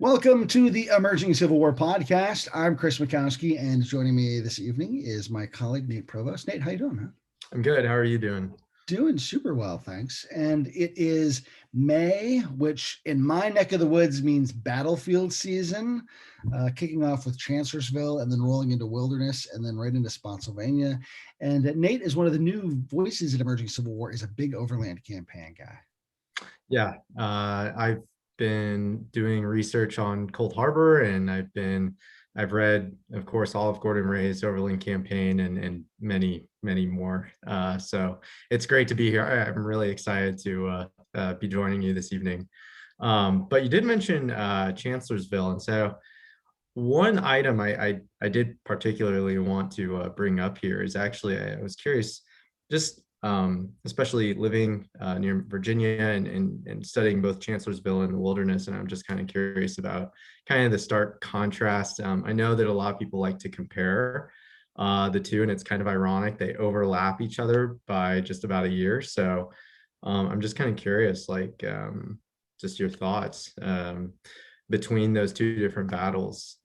Welcome to the Emerging Civil War podcast. I'm Chris Mackowski, and joining me this evening is my colleague Nate Provost. Nate, how you doing? I'm good. How are you doing? Doing super well, thanks. And it is May, which in my neck of the woods means battlefield season, kicking off with Chancellorsville and then rolling into Wilderness and then right into Spotsylvania. And Nate is one of the new voices at Emerging Civil War, is a big Overland campaign guy. Yeah, I've been doing research on Cold Harbor, and I've read, of course, all of Gordon Ray's Overland campaign and many more. So it's great to be here. I'm really excited to be joining you this evening. But you did mention Chancellorsville, and so one item I did particularly want to bring up here is actually I was curious, just especially living near Virginia and studying both Chancellorsville and the Wilderness, and I'm just kind of curious about kind of the stark contrast. I know that a lot of people like to compare the two, and it's kind of ironic they overlap each other by just about a year. So I'm just kind of curious, like just your thoughts between those two different battles.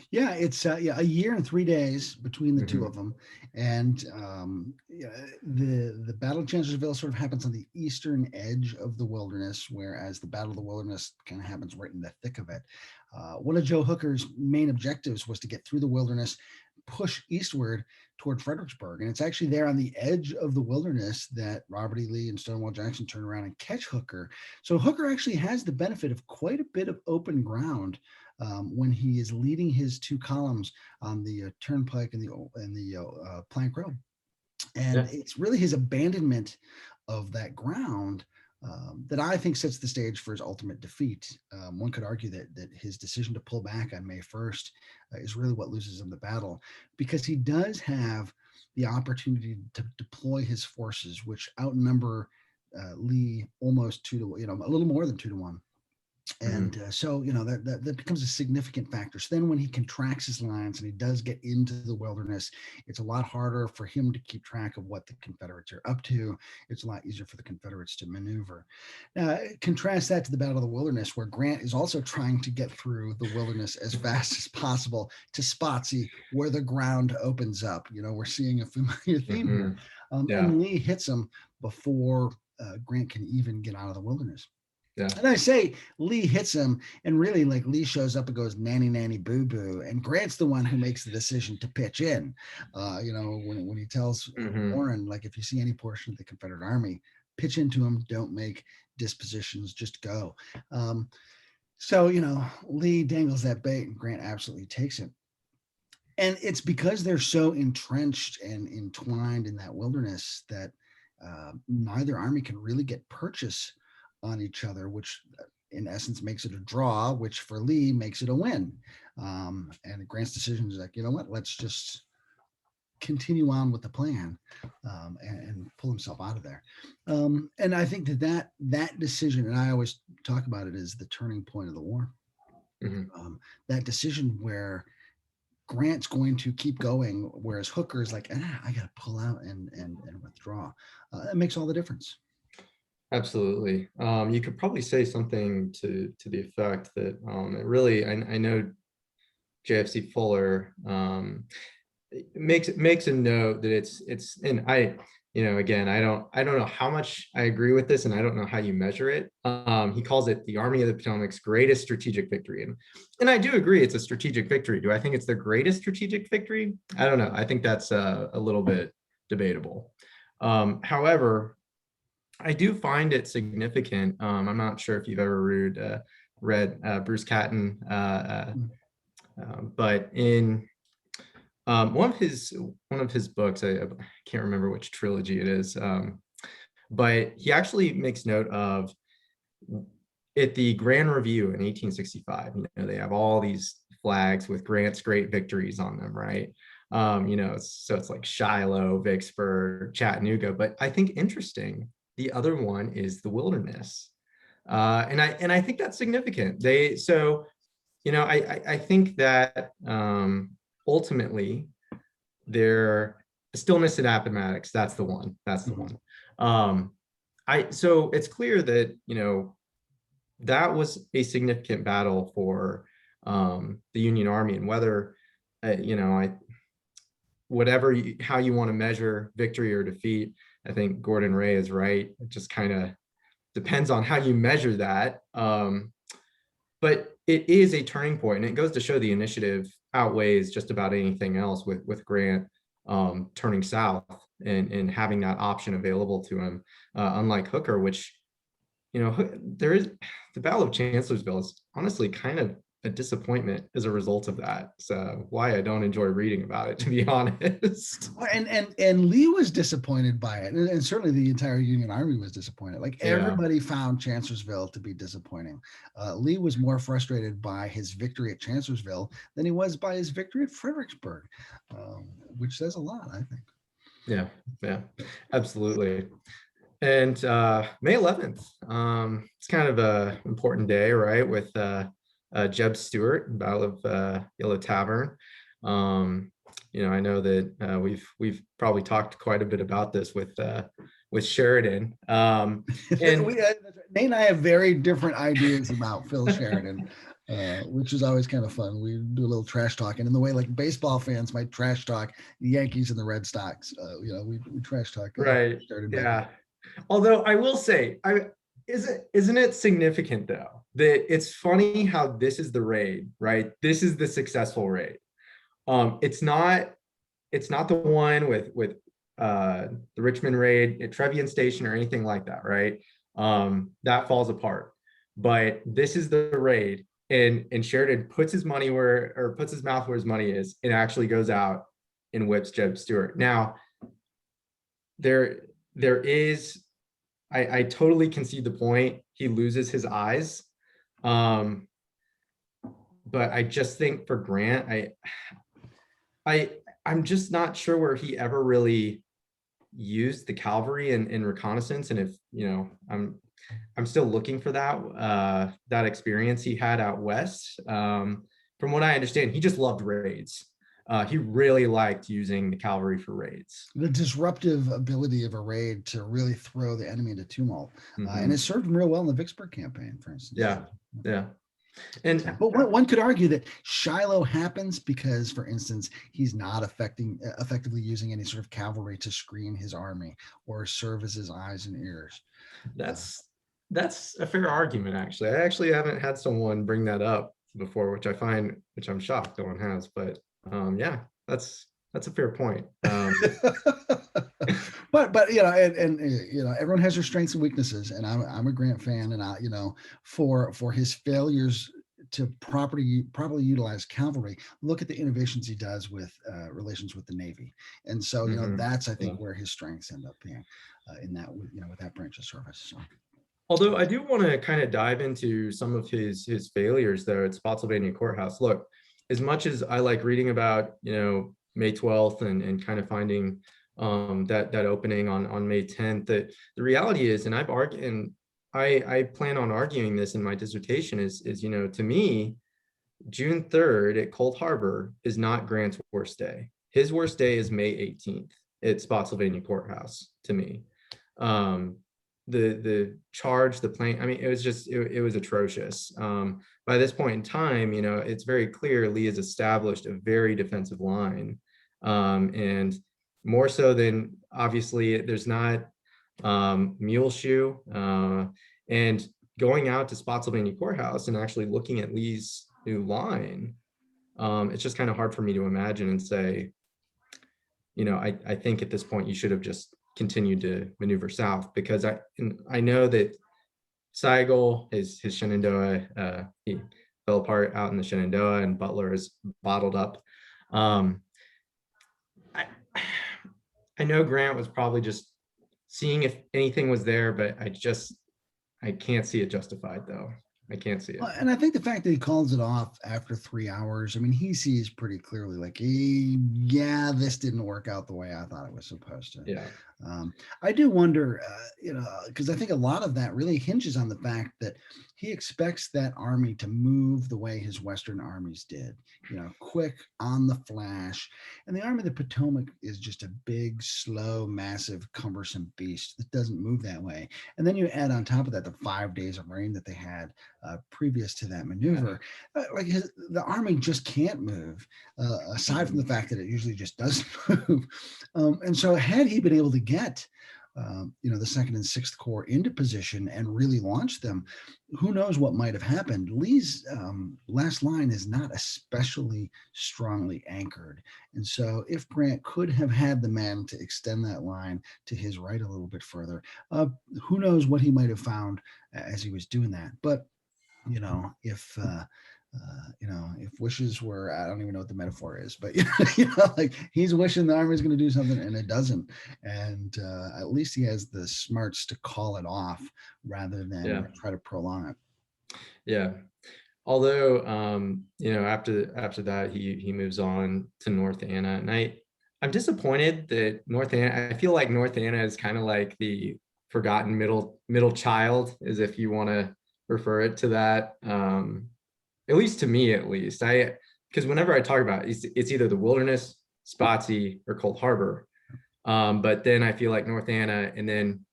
Yeah, it's a year and 3 days between the two Mhm. of them, and the Battle of Chancellorsville sort of happens on the eastern edge of the Wilderness, whereas the Battle of the Wilderness kind of happens right in the thick of it. One of Joe Hooker's main objectives was to get through the Wilderness, push eastward toward Fredericksburg, and it's actually there on the edge of the Wilderness that Robert E. Lee and Stonewall Jackson turn around and catch Hooker. So Hooker actually has the benefit of quite a bit of open ground when he is leading his two columns on the Turnpike and the Plank Road. And Yeah. it's really his abandonment of that ground that I think sets the stage for his ultimate defeat. One could argue that his decision to pull back on May 1st is really what loses him the battle, because he does have the opportunity to deploy his forces, which outnumber Lee almost a little more than 2-1. And Mhm. so, that becomes a significant factor. So then when he contracts his lines and he does get into the Wilderness, it's a lot harder for him to keep track of what the Confederates are up to. It's a lot easier for the Confederates to maneuver. Now, contrast that to the Battle of the Wilderness, where Grant is also trying to get through the Wilderness as fast as possible to Spotsy, where the ground opens up. We're seeing a familiar theme here. Mhm. Yeah. And Lee hits him before Grant can even get out of the Wilderness. Yeah. And I say Lee hits him, and really, like, Lee shows up and goes nanny nanny boo boo, and Grant's the one who makes the decision to pitch in. When he tells Mhm. Warren, like, if you see any portion of the Confederate Army, pitch into him. Don't make dispositions. Just go. So Lee dangles that bait, and Grant absolutely takes it. And it's because they're so entrenched and entwined in that Wilderness that neither army can really get purchase on each other, which in essence makes it a draw, which for Lee makes it a win. And Grant's decision is like, you know what, let's just continue on with the plan and pull himself out of there. And I think that decision, and I always talk about it as the turning point of the war. Mhm. That decision where Grant's going to keep going, whereas Hooker is like, I got to pull out and withdraw. That makes all the difference. Absolutely. You could probably say something to the effect that it really, I know JFC Fuller makes a note that it's and again, I don't know how much I agree with this, and I don't know how you measure it. He calls it the Army of the Potomac's greatest strategic victory, and I do agree it's a strategic victory. Do I think it's the greatest strategic victory? I don't know. I think that's a little bit debatable. However, I do find it significant. I'm not sure if you've ever read Bruce Catton, but in one of his books, I can't remember which trilogy it is, but he actually makes note of at the Grand Review in 1865. They have all these flags with Grant's great victories on them, right? So it's like Shiloh, Vicksburg, Chattanooga. But I think interesting, the other one is the Wilderness, and I think that's significant. I think that ultimately their stillness at Appomattox, that's the one. That's the Mhm. one. So it's clear that that was a significant battle for the Union Army, and whether how you want to measure victory or defeat, I think Gordon Ray is right. It just kind of depends on how you measure that. But it is a turning point, and it goes to show the initiative outweighs just about anything else with Grant turning south and having that option available to him, unlike Hooker, which, there is the Battle of Chancellorsville is honestly kind of a disappointment as a result of that. So why I don't enjoy reading about it, to be honest. And Lee was disappointed by it, and certainly the entire Union Army was disappointed. Like everybody found Chancellorsville to be disappointing. Lee was more frustrated by his victory at Chancellorsville than he was by his victory at Fredericksburg, which says a lot, I think. Yeah, absolutely. And May 11th, it's kind of a important day, right? With Jeb Stuart, Battle of Yellow Tavern. I know that we've probably talked quite a bit about this with Sheridan. And Nate and I have very different ideas about Phil Sheridan, which is always kind of fun. We do a little trash talking in the way like baseball fans might trash talk the Yankees and the Red Sox. We trash talk. Right. Yeah. Although I will say, isn't it significant though that it's funny how this is the raid, right? This is the successful raid. It's not the one with the Richmond raid at Trevian Station or anything like that, right? That falls apart. But this is the raid, and Sheridan puts his mouth where his money is, and actually goes out and whips Jeb Stuart. Now, there is, I totally concede the point. He loses his eyes. But I just think for Grant, I'm just not sure where he ever really used the cavalry in reconnaissance. And if, I'm still looking for that experience he had out west. From what I understand, he just loved raids. He really liked using the cavalry for raids. The disruptive ability of a raid to really throw the enemy into tumult. And it served him real well in the Vicksburg campaign, for instance. Yeah. But one could argue that Shiloh happens because, for instance, he's not effectively using any sort of cavalry to screen his army or serve as his eyes and ears. That's a fair argument, actually. I actually haven't had someone bring that up before, which I'm shocked no one has. But that's a fair point. But everyone has their strengths and weaknesses, and I'm a Grant fan, and for his failures to properly utilize cavalry, look at the innovations he does with relations with the Navy, and so that's I think where his strengths end up being in that with that branch of service. So. Although I do want to kind of dive into some of his failures there at Spotsylvania Courthouse. Look, as much as I like reading about May 12th and kind of finding that opening on May 10th, that the reality is, and I've argued, and I plan on arguing this in my dissertation, is to me, June 3rd at Cold Harbor is not Grant's worst day. His worst day is May 18th at Spotsylvania Courthouse, to me. The charge, the plane, I mean, it was atrocious. By this point in time, it's very clear Lee has established a very defensive line. And more so than, obviously, there's not Muleshoe. And going out to Spotsylvania Courthouse and actually looking at Lee's new line, it's just kind of hard for me to imagine and say, I think at this point you should have just continued to maneuver south, because I know that Seigel, his Shenandoah, he fell apart out in the Shenandoah, and Butler is bottled up. I know Grant was probably just seeing if anything was there, but I can't see it justified, though. I can't see it. And I think the fact that he calls it off after 3 hours, I mean, he sees pretty clearly, like, this didn't work out the way I thought it was supposed to. Yeah. I do wonder, because I think a lot of that really hinges on the fact that he expects that army to move the way his Western armies did, quick, on the flash. And the Army of the Potomac is just a big, slow, massive, cumbersome beast that doesn't move that way. And then you add on top of that the 5 days of rain that they had previous to that maneuver. The army just can't move, aside from the fact that it usually just doesn't move. And so, had he been able to get the Second and Sixth Corps into position and really launch them, who knows what might have happened. Lee's last line is not especially strongly anchored. And so, if Grant could have had the men to extend that line to his right a little bit further, who knows what he might have found as he was doing that. But if if wishes were, I don't even know what the metaphor is, but like he's wishing the army's going to do something and it doesn't, and at least he has the smarts to call it off rather than try to prolong it. Yeah. Although, after that, he moves on to North Anna, and I'm disappointed that North Anna. I feel like North Anna is kind of like the forgotten middle child, as if you want to refer it to that. At least to me, because whenever I talk about it, it's either the Wilderness, Spotsy, or Cold Harbor. But then I feel like North Anna, and then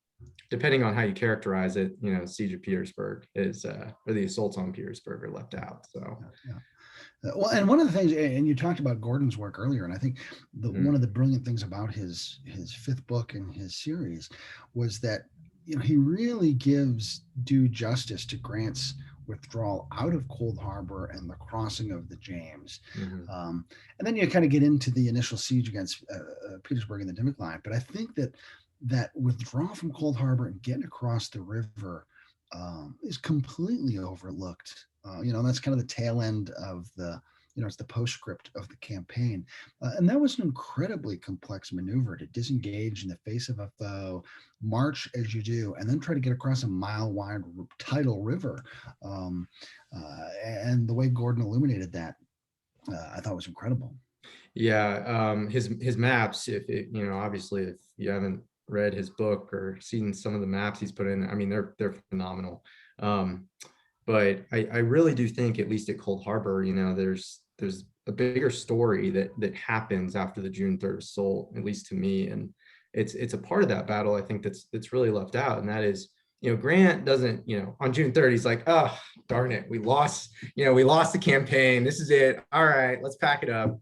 depending on how you characterize it, Siege of Petersburg is, or the assaults on Petersburg are left out. So. Well, and one of the things, and you talked about Gordon's work earlier, and I think one of the brilliant things about his fifth book in his series was that he really gives due justice to Grant's withdrawal out of Cold Harbor and the crossing of the James. And then you kind of get into the initial siege against Petersburg and the Dimmock Line. But I think that withdrawal from Cold Harbor and getting across the river is completely overlooked. That's kind of the tail end of it's the postscript of the campaign. And that was an incredibly complex maneuver to disengage in the face of a foe, march as you do, and then try to get across a mile-wide tidal river. And the way Gordon illuminated that, I thought was incredible. Yeah, his maps, obviously, if you haven't read his book or seen some of the maps he's put in, I mean, they're phenomenal. But I really do think, at least at Cold Harbor, there's a bigger story that happens after the June 3rd assault, at least to me, and it's a part of that battle I think that's really left out, and that is, Grant doesn't, on June 3rd, he's like, oh, darn it, we lost the campaign. This is it. All right, let's pack it up.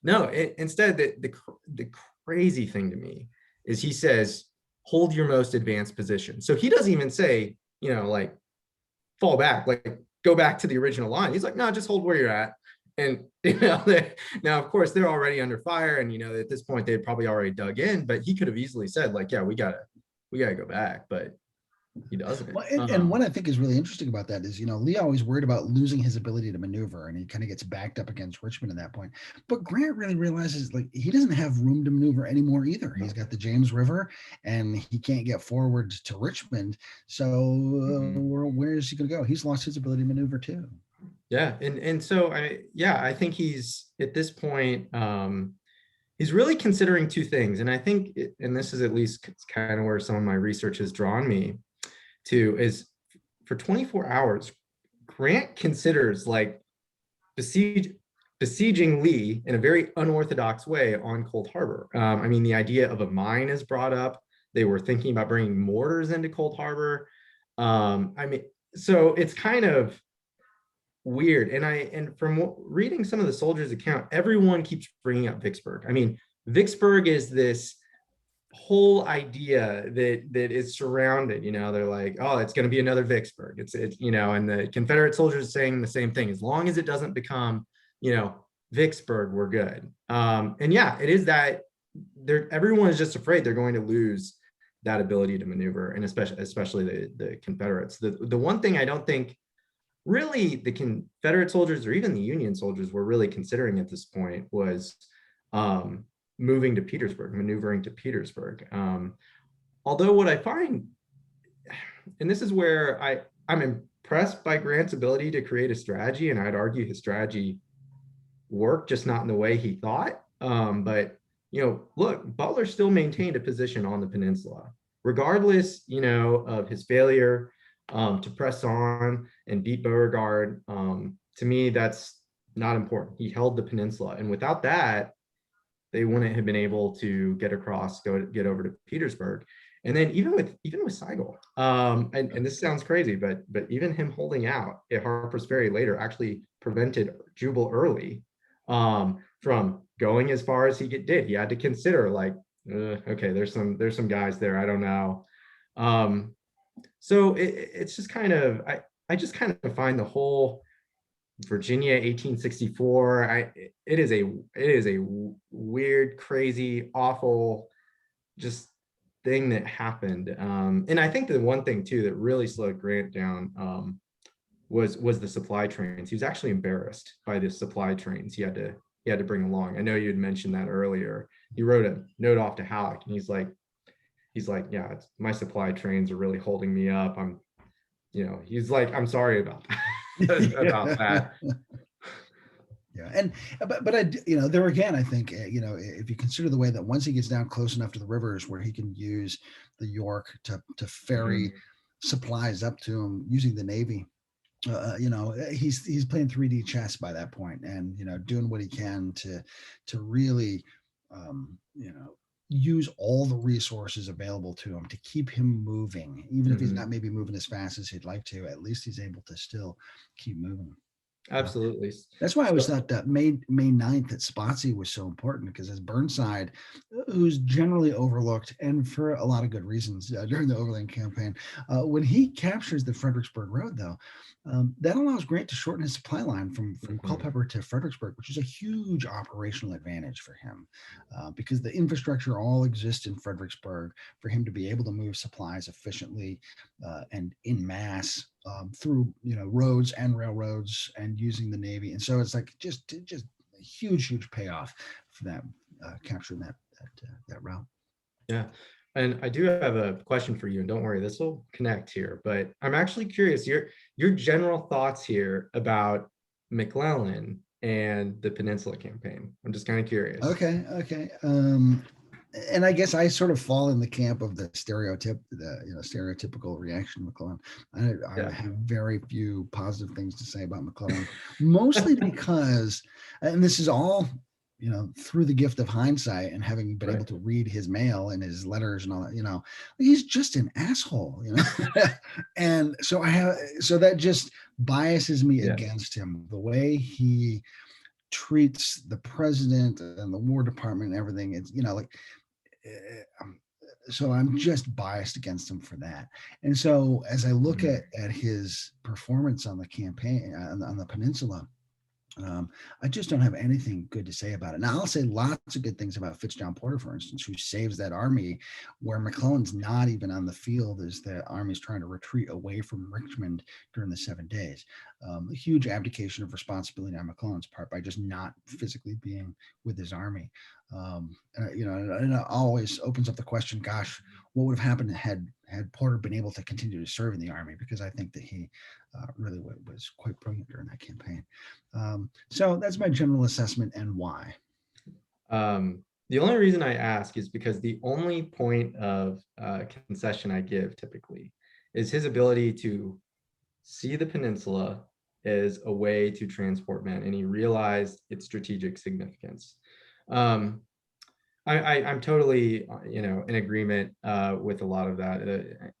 No, instead, the crazy thing to me is he says, hold your most advanced position. So he doesn't even say, like, fall back, like go back to the original line. He's like, no, just hold where you're at. And now, of course, they're already under fire, and at this point they'd probably already dug in. But he could have easily said, like, yeah, we gotta go back, but he doesn't. Well, and what I think is really interesting about that is, Lee always worried about losing his ability to maneuver, and he kind of gets backed up against Richmond at that point. But Grant really realizes, like, he doesn't have room to maneuver anymore either. He's got the James River, and he can't get forward to Richmond. So where is he going to go? He's lost his ability to maneuver too. Yeah, and so I think he's at this point. He's really considering two things, and I think, and this is at least kind of where some of my research has drawn me to, is for 24 hours, Grant considers like besieging Lee in a very unorthodox way on Cold Harbor. I mean, the idea of a mine is brought up. They were thinking about bringing mortars into Cold Harbor. I mean, so it's kind of weird. And from reading some of the soldiers' account, everyone keeps bringing up Vicksburg. I mean, Vicksburg is this whole idea that is surrounded, they're like, oh, it's going to be another Vicksburg. It's and the Confederate soldiers are saying the same thing. As long as it doesn't become, Vicksburg, we're good. And yeah, it is that everyone is just afraid they're going to lose that ability to maneuver, and especially the Confederates. The one thing I don't think really the Confederate soldiers or even the Union soldiers were really considering at this point was moving to Petersburg, maneuvering to Petersburg. Although what I find, and this is where I'm impressed by Grant's ability to create a strategy, and I'd argue his strategy worked, just not in the way he thought. But look, Butler still maintained a position on the peninsula, regardless, of his failure to press on and beat Beauregard. To me, that's not important. He held the peninsula, and without that, they wouldn't have been able to get across, get over to Petersburg. And then even with Sigel, and this sounds crazy, but even him holding out at Harper's Ferry later actually prevented Jubal Early from going as far as he did. He had to consider, like, okay, there's some guys there, I don't know. So it's just kind of, I just kind of find the whole Virginia 1864, it is a weird, crazy, awful just thing that happened. And I think the one thing too that really slowed Grant down was the supply trains. He was actually embarrassed by the supply trains he had to bring along. I know you had mentioned that earlier. He wrote a note off to Halleck, and he's like, yeah, my supply trains are really holding me up. He's like, I'm sorry about that. About that. Yeah, and but I, there again, I think, if you consider the way that once he gets down close enough to the rivers where he can use the York to ferry supplies up to him using the Navy, he's playing 3D chess by that point, and doing what he can to really, use all the resources available to him to keep him moving, even if he's not maybe moving as fast as he'd like to. At least he's able to still keep moving. Absolutely. That's why I always thought that May 9th at Spotsy was so important, because as Burnside, who's generally overlooked, and for a lot of good reasons, during the Overland campaign, when he captures the Fredericksburg Road, though, that allows Grant to shorten his supply line from Culpeper to Fredericksburg, which is a huge operational advantage for him, because the infrastructure all exists in Fredericksburg for him to be able to move supplies efficiently and in mass through roads and railroads and using the Navy. And so it's like just a huge payoff for that, capturing that route. Yeah. And I do have a question for you, and don't worry, this will connect here, but I'm actually curious your general thoughts here about McClellan and the Peninsula Campaign. I'm just kind of curious. Okay. And I guess I sort of fall in the camp of the stereotypical reaction to McClellan. I have very few positive things to say about McClellan, mostly because, and this is all through the gift of hindsight and having been able to read his mail and his letters and all that, he's just an asshole, and so that just biases me against him, the way he treats the president and the War Department and everything. It's so I'm just biased against him for that. And so as I look at his performance on the campaign on the peninsula, I just don't have anything good to say about it. Now, I'll say lots of good things about Fitzjohn Porter, for instance, who saves that army where McClellan's not even on the field as the army's trying to retreat away from Richmond during the 7 days. A huge abdication of responsibility on McClellan's part by just not physically being with his army. And it always opens up the question, gosh, what would have happened had Porter been able to continue to serve in the army? Because I think that he really was quite brilliant during that campaign. So that's my general assessment and why. The only reason I ask is because the only point of concession I give typically is his ability to see the peninsula as a way to transport men, and he realized its strategic significance. I'm totally, in agreement with a lot of that.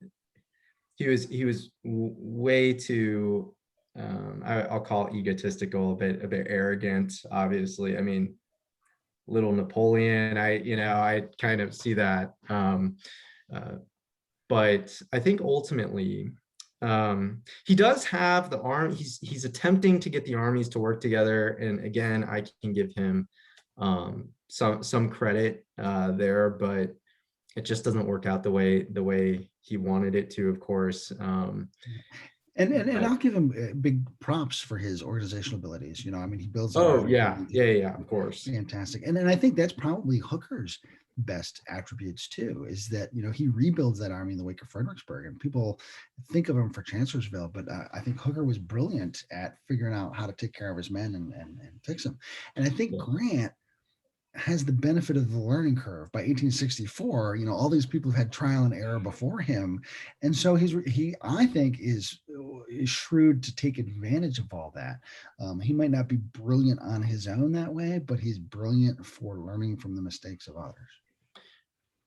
He was way too, I'll call it egotistical, a bit arrogant. Obviously, I mean, little Napoleon. I kind of see that. But I think ultimately, he does have the arm. He's attempting to get the armies to work together, and again, I can give him some credit there, but it just doesn't work out the way he wanted it to, of course. And I'll give him big props for his organizational abilities. He builds. Oh yeah, of course. Fantastic. And I think that's probably Hooker's best attributes too, is that he rebuilds that army in the wake of Fredericksburg, and people think of him for Chancellorsville, but I think Hooker was brilliant at figuring out how to take care of his men and fix them. And I think Grant has the benefit of the learning curve. By 1864, all these people have had trial and error before him, and so he I think is shrewd to take advantage of all that. He might not be brilliant on his own that way, but he's brilliant for learning from the mistakes of others.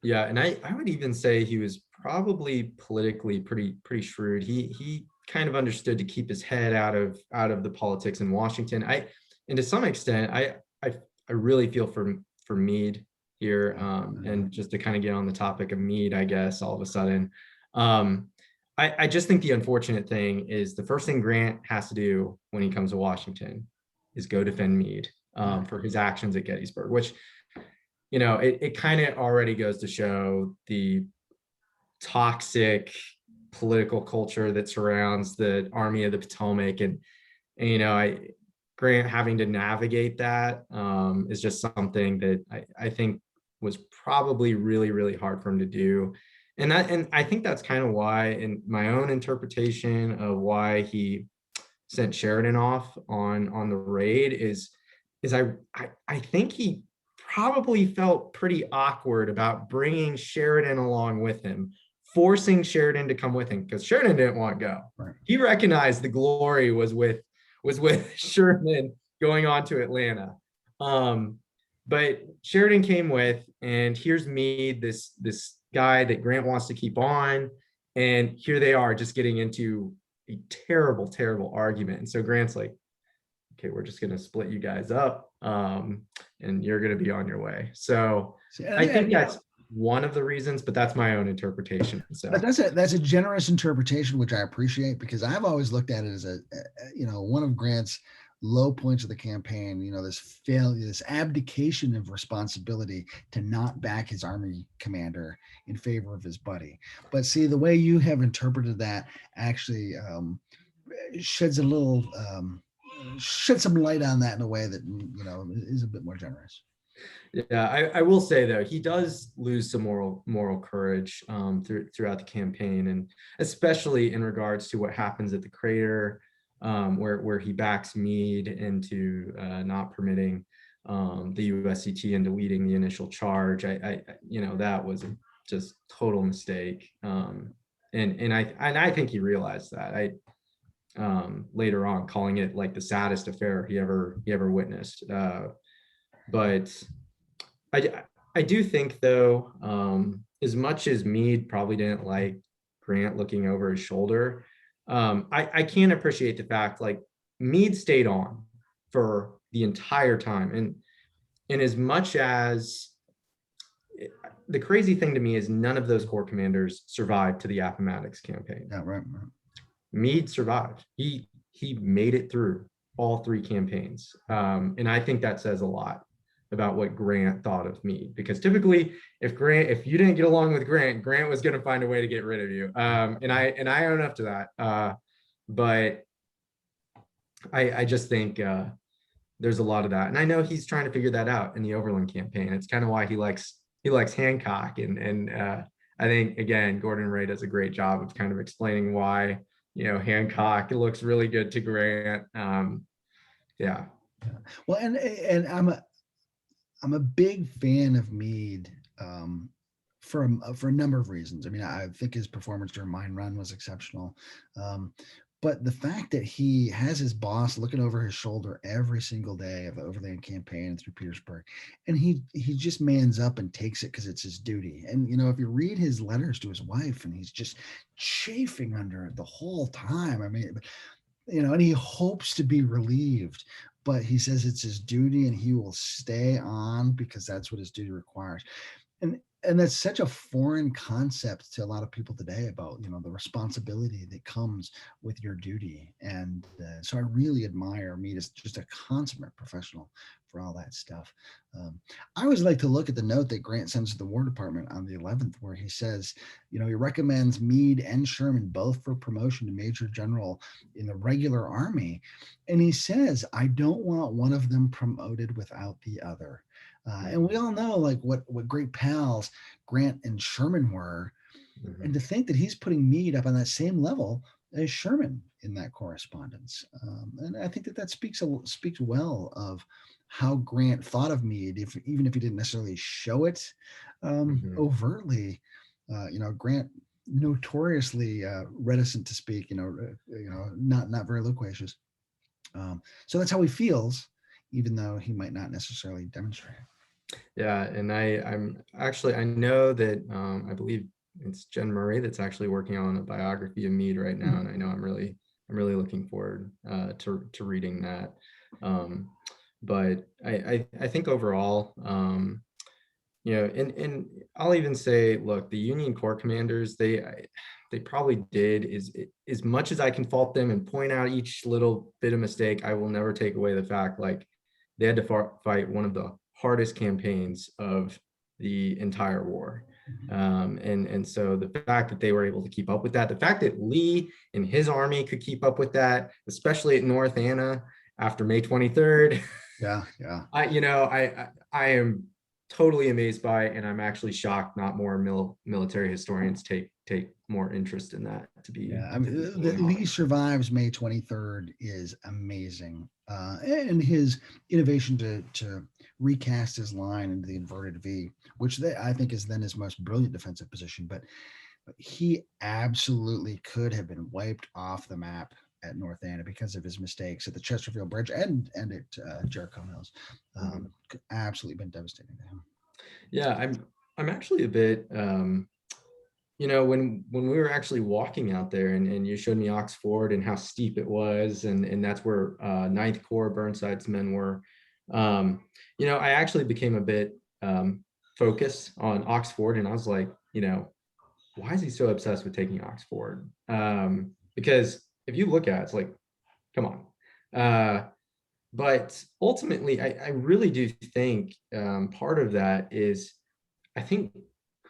Yeah, and I would even say he was probably politically pretty shrewd. He kind of understood to keep his head out of the politics in Washington. And to some extent, I really feel for Meade here. And just to kind of get on the topic of Meade, I guess all of a sudden, I just think the unfortunate thing is the first thing Grant has to do when he comes to Washington is go defend Meade for his actions at Gettysburg, which it kind of already goes to show the toxic political culture that surrounds the Army of the Potomac. And Grant having to navigate that is just something that I think was probably really, really hard for him to do. And I think that's kind of why, in my own interpretation of why he sent Sheridan off on the raid is I think he probably felt pretty awkward about bringing Sheridan along with him, forcing Sheridan to come with him, because Sheridan didn't want to go. Right. He recognized the glory was with Sherman going on to Atlanta. But Sheridan came with, and here's Meade, this guy that Grant wants to keep on, and here they are just getting into a terrible, terrible argument. And so Grant's like, okay, we're just going to split you guys up, and you're going to be on your way. So I think that's one of the reasons, but that's my own interpretation. So but that's a generous interpretation, which I appreciate, because I've always looked at it as one of Grant's low points of the campaign, this failure, this abdication of responsibility to not back his army commander in favor of his buddy. But see, the way you have interpreted that actually sheds some light on that in a way that is a bit more generous. Yeah, I will say though, he does lose some moral courage throughout the campaign, and especially in regards to what happens at the crater, where he backs Meade into not permitting the USCT into leading the initial charge. That was just total mistake, and I think he realized that. Later on, calling it like the saddest affair he ever witnessed. But I do think though, as much as Meade probably didn't like Grant looking over his shoulder, I can appreciate the fact like Meade stayed on for the entire time, and as much as the crazy thing to me is none of those corps commanders survived to the Appomattox campaign. Yeah, right. Meade survived. He made it through all three campaigns, and I think that says a lot about what Grant thought of Meade, because typically if you didn't get along with Grant was going to find a way to get rid of you, and I own up to that, but I just think there's a lot of that, and I know he's trying to figure that out in the Overland campaign. It's kind of why he likes Hancock, and I think again Gordon Ray does a great job of kind of explaining why Hancock looks really good to Grant. Yeah. Well, and I'm a big fan of Meade for a number of reasons. I mean, I think his performance during Mine Run was exceptional. But the fact that he has his boss looking over his shoulder every single day of the Overland campaign through Petersburg, and he just mans up and takes it because it's his duty. And if you read his letters to his wife, and he's just chafing under it the whole time. I mean, and he hopes to be relieved, but he says it's his duty and he will stay on because that's what his duty requires. And that's such a foreign concept to a lot of people today about the responsibility that comes with your duty. And so I really admire Meade as just a consummate professional for all that stuff. I always like to look at the note that Grant sends to the War Department on the 11th, where he says, he recommends Meade and Sherman both for promotion to Major General in the regular army. And he says, I don't want one of them promoted without the other. And we all know like what great pals Grant and Sherman were. Mm-hmm. And to think that he's putting Meade up on that same level as Sherman in that correspondence. And I think that that speaks well of how Grant thought of Meade, even if he didn't necessarily show it Mhm. overtly. Grant notoriously reticent to speak. Not very loquacious. So that's how he feels, even though he might not necessarily demonstrate it. Yeah, and I know that I believe it's Jen Murray that's actually working on a biography of Meade right now, and I know I'm really looking forward to reading that. But I think overall, and I'll even say, look, the Union Corps commanders, they probably did is as much as I can fault them and point out each little bit of mistake, I will never take away the fact like they had to fight one of the hardest campaigns of the entire war. And so the fact that they were able to keep up with that, the fact that Lee and his army could keep up with that, especially at North Anna after May 23rd, Yeah, yeah. I am totally amazed by it, and I'm actually shocked not more military historians take more interest in that. To be Yeah, I mean, completely Lee honest. survives May 23rd is amazing, and his innovation to recast his line into the inverted V, which I think is then his most brilliant defensive position. But he absolutely could have been wiped off the map at North Anna because of his mistakes at the Chesterfield Bridge and at Jericho Mills. Mhm. Could absolutely been devastating to him. Yeah, I'm actually a bit when we were actually walking out there and you showed me Ox Ford and how steep it was, and that's where Ninth Corps Burnside's men were. I actually became a bit focused on Ox Ford, and I was like, why is he so obsessed with taking Ox Ford? Because if you look at it, it's like, come on. But ultimately, I really do think part of that is, I think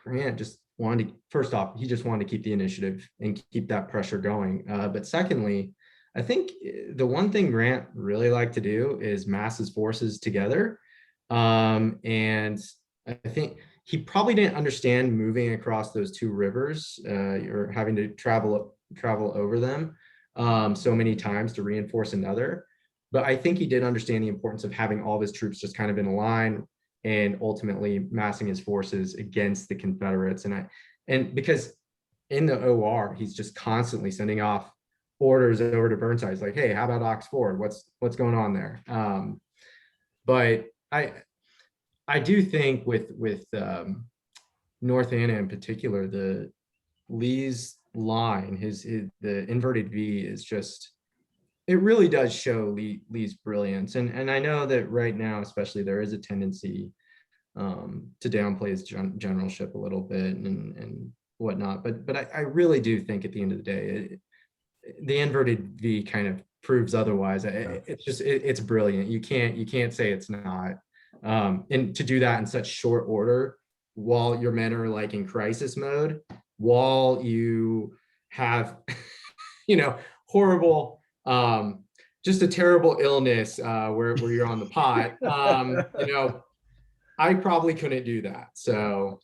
Grant just wanted to, first off, he just wanted to keep the initiative and keep that pressure going. But secondly, I think the one thing Grant really liked to do is mass his forces together. And I think he probably didn't understand moving across those two rivers or having to travel over them so many times to reinforce another. But I think he did understand the importance of having all of his troops just kind of in a line and ultimately massing his forces against the Confederates. And because in the OR, he's just constantly sending off orders over to Burnside. He's like, hey, how about Ox Ford? What's going on there? But I do think with North Anna in particular, the Lee's line, the inverted V is just, it really does show Lee's brilliance. And I know that right now, especially, there is a tendency to downplay his generalship a little bit and whatnot. But I really do think at the end of the day, the inverted V kind of proves otherwise. It's brilliant. You can't say it's not. And to do that in such short order while your men are like in crisis mode, while you have horrible just a terrible illness where you're on the pot. I probably couldn't do that. So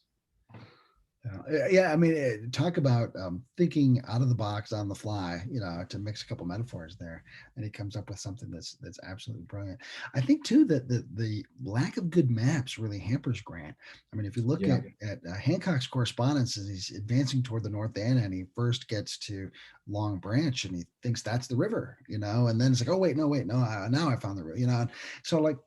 Yeah, I mean, talk about thinking out of the box on the fly. To mix a couple metaphors there, and he comes up with something that's absolutely brilliant. I think too that the lack of good maps really hampers Grant. I mean, if you look yeah. at Hancock's correspondence as he's advancing toward the North Anna, and he first gets to Long Branch, and he thinks that's the river, and then it's like, oh wait, no, now I found the river, and so like.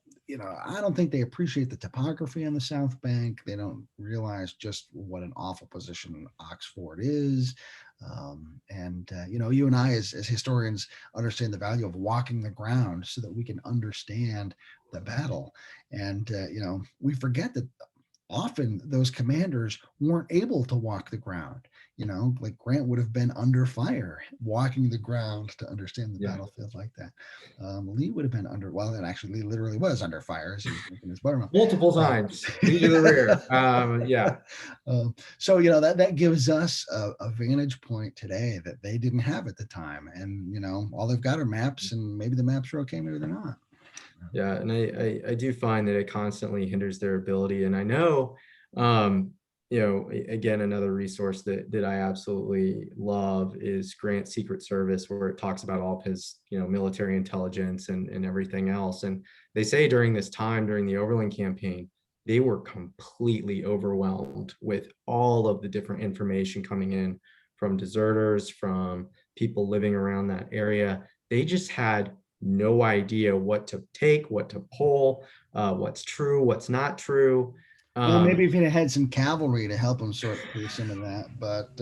I don't think they appreciate the topography on the South Bank. They don't realize just what an awful position Ox Ford is. You and I, as historians, understand the value of walking the ground so that we can understand the battle. And, we forget that often those commanders weren't able to walk the ground. Like Grant would have been under fire, walking the ground to understand the Yeah. battlefield like that. Lee would have been and actually Lee literally was under fire as he was making his buttermilk. Multiple times. Lead to the rear. Yeah. So that gives us a vantage point today that they didn't have at the time, and all they've got are maps, and maybe the maps are okay, maybe they're not. Yeah. And I do find that it constantly hinders their ability. And I know again, another resource that I absolutely love is Grant's Secret Service, where it talks about all of his, military intelligence and everything else. And they say during this time, during the Overland campaign, they were completely overwhelmed with all of the different information coming in from deserters, from people living around that area. They just had no idea what to take, what to pull, what's true, what's not true. Well, maybe if he had some cavalry to help him sort through some of that, but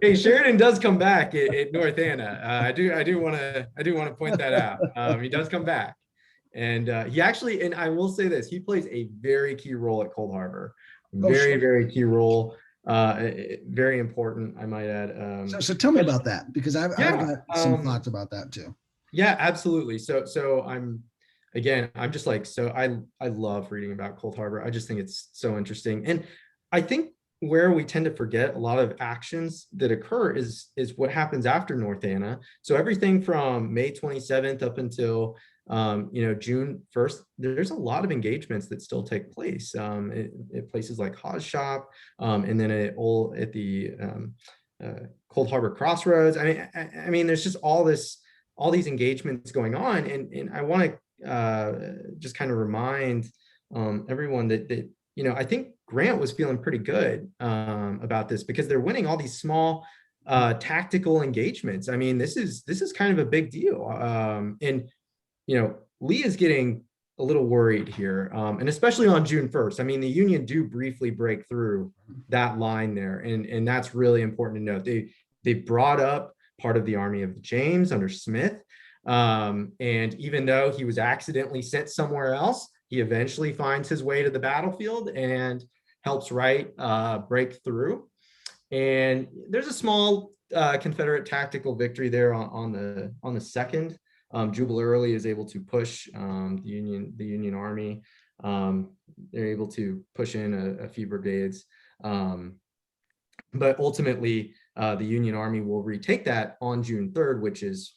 Hey, Sheridan does come back at North Anna. I do want to point that out. He does come back, and he actually, and I will say this, he plays a very key role at Cold Harbor. Very, very key role. Very important, I might add. So tell me about that, because I've got some thoughts about that too. Yeah, absolutely. So I'm just like, so I love reading about Cold Harbor. I just think it's so interesting. And I think where we tend to forget a lot of actions that occur is what happens after North Anna. So everything from May 27th up until June 1st, there's a lot of engagements that still take place at places like Hawes Shop, and then at the Cold Harbor Crossroads. I mean, there's just all these engagements going on, and I want to just kind of remind everyone that I think Grant was feeling pretty good about this, because they're winning all these small tactical engagements. I mean, this is kind of a big deal, and Lee is getting a little worried here, and especially on June 1st. I mean, the Union do briefly break through that line there, and that's really important to note. They brought up part of the Army of the James under Smith. And even though he was accidentally sent somewhere else, he eventually finds his way to the battlefield and helps Wright break through. And there's a small Confederate tactical victory there on the 2nd. Jubal Early is able to push the Union Army. They're able to push in a few brigades. But ultimately, the Union Army will retake that on June 3rd, which is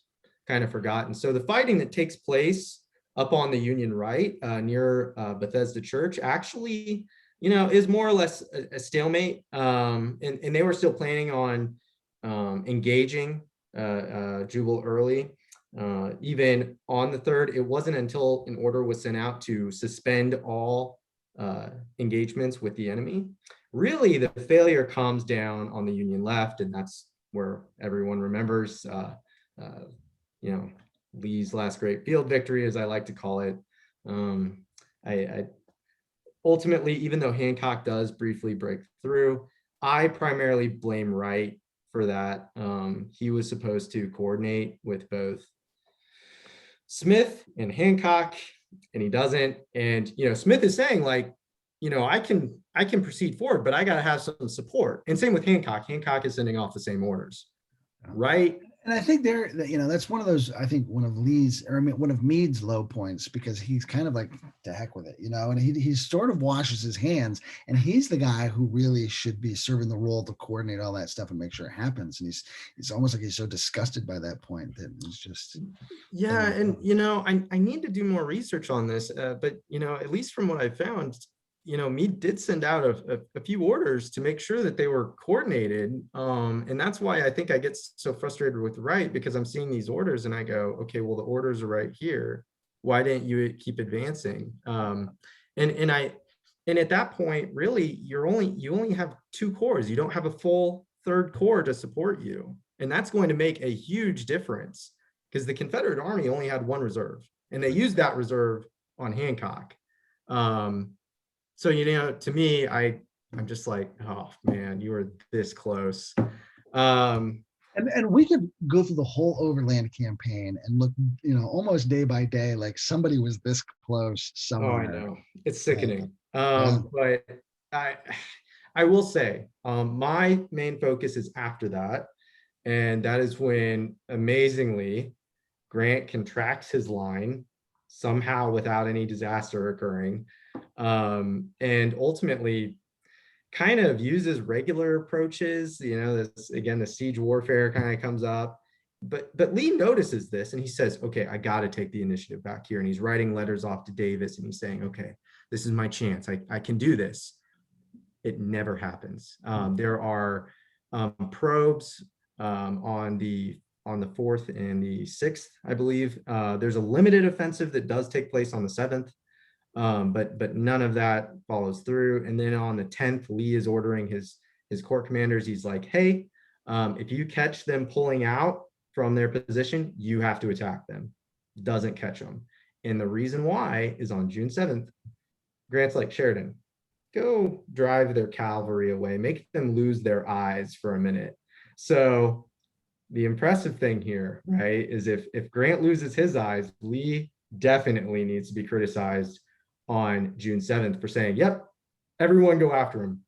kind of forgotten. So the fighting that takes place up on the Union right near Bethesda Church actually, is more or less a stalemate. And they were still planning on engaging Jubal Early. Even on the 3rd, it wasn't until an order was sent out to suspend all engagements with the enemy. Really, the failure comes down on the Union left, and that's where everyone remembers Lee's last great field victory, as I like to call it. I ultimately, even though Hancock does briefly break through, I primarily blame Wright for that. He was supposed to coordinate with both Smith and Hancock, and he doesn't. And Smith is saying, like, I can proceed forward, but I got to have some support. And same with Hancock. Hancock is sending off the same orders, right? And I think that's one of those, I think one of Meade's low points, because he's kind of like, to heck with it, and he sort of washes his hands, and he's the guy who really should be serving the role to coordinate all that stuff and make sure it happens. And it's almost like he's so disgusted by that point that it's just. Yeah. And, I need to do more research on this, but, at least from what I found, Meade did send out a few orders to make sure that they were coordinated. And that's why I think I get so frustrated with Wright, because I'm seeing these orders and I go, okay, well, the orders are right here. Why didn't you keep advancing? And at that point, really, you only have 2 corps. You don't have a full 3rd corps to support you. And that's going to make a huge difference, because the Confederate Army only had 1 reserve, and they used that reserve on Hancock. So, to me, I'm just like, oh man, you were this close. And we could go through the whole Overland campaign and look, almost day by day, like somebody was this close somewhere. Oh, I know. It's sickening. But I will say, my main focus is after that. And that is when, amazingly, Grant contracts his line somehow without any disaster occurring. And ultimately kind of uses regular approaches. This, again, the siege warfare kind of comes up, but Lee notices this and he says, okay, I got to take the initiative back here. And he's writing letters off to Davis and he's saying, okay, this is my chance. I can do this. It never happens. There are probes on the 4th and the 6th, I believe. There's a limited offensive that does take place on the 7th, but none of that follows through. And then on the 10th, Lee is ordering his corps commanders. He's like, hey, if you catch them pulling out from their position, you have to attack them. Doesn't catch them. And the reason why is on June 7th, Grant's like, Sheridan, go drive their cavalry away, make them lose their eyes for a minute. So the impressive thing here, right, is if Grant loses his eyes, Lee definitely needs to be criticized on June 7th for saying, yep, everyone go after him.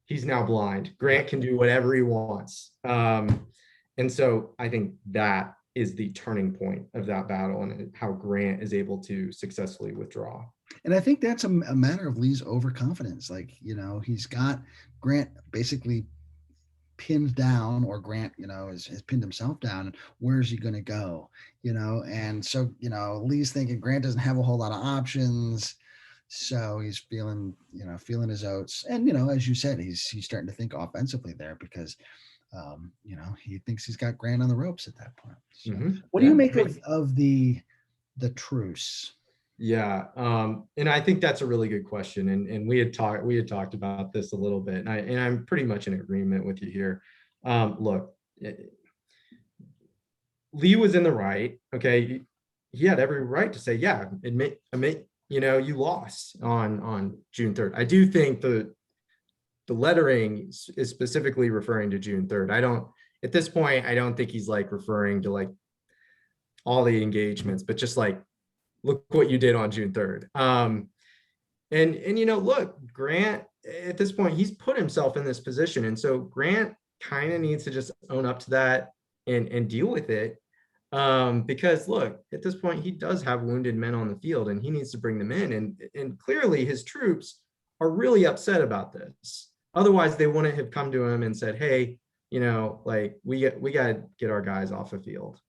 He's now blind. Grant can do whatever he wants. And so I think that is the turning point of that battle and how Grant is able to successfully withdraw. And I think that's a matter of Lee's overconfidence. Like, you know, he's got Grant basically pinned down, or Grant, you know, has pinned himself down. And where's he going to go? You know, and so, you know, Lee's thinking Grant doesn't have a whole lot of options. So he's feeling his oats. And, you know, as you said, he's starting to think offensively there because, you know, he thinks he's got Grant on the ropes at that point. So what do you make of the truce? Yeah. And I think that's a really good question. And we had talked about this a little bit, and I'm pretty much in agreement with you here. Look, Lee was in the right. Okay. He had every right to say, yeah, admit, you know, you lost on June 3rd. I do think the lettering is specifically referring to June 3rd. At this point, I don't think he's like referring to like all the engagements, but just like, look what you did on June 3rd. And you know, look, Grant, at this point, he's put himself in this position. And so Grant kind of needs to just own up to that and deal with it. Because look, at this point, he does have wounded men on the field and he needs to bring them in. And clearly his troops are really upset about this. Otherwise, they wouldn't have come to him and said, hey, you know, like we got to get our guys off the field.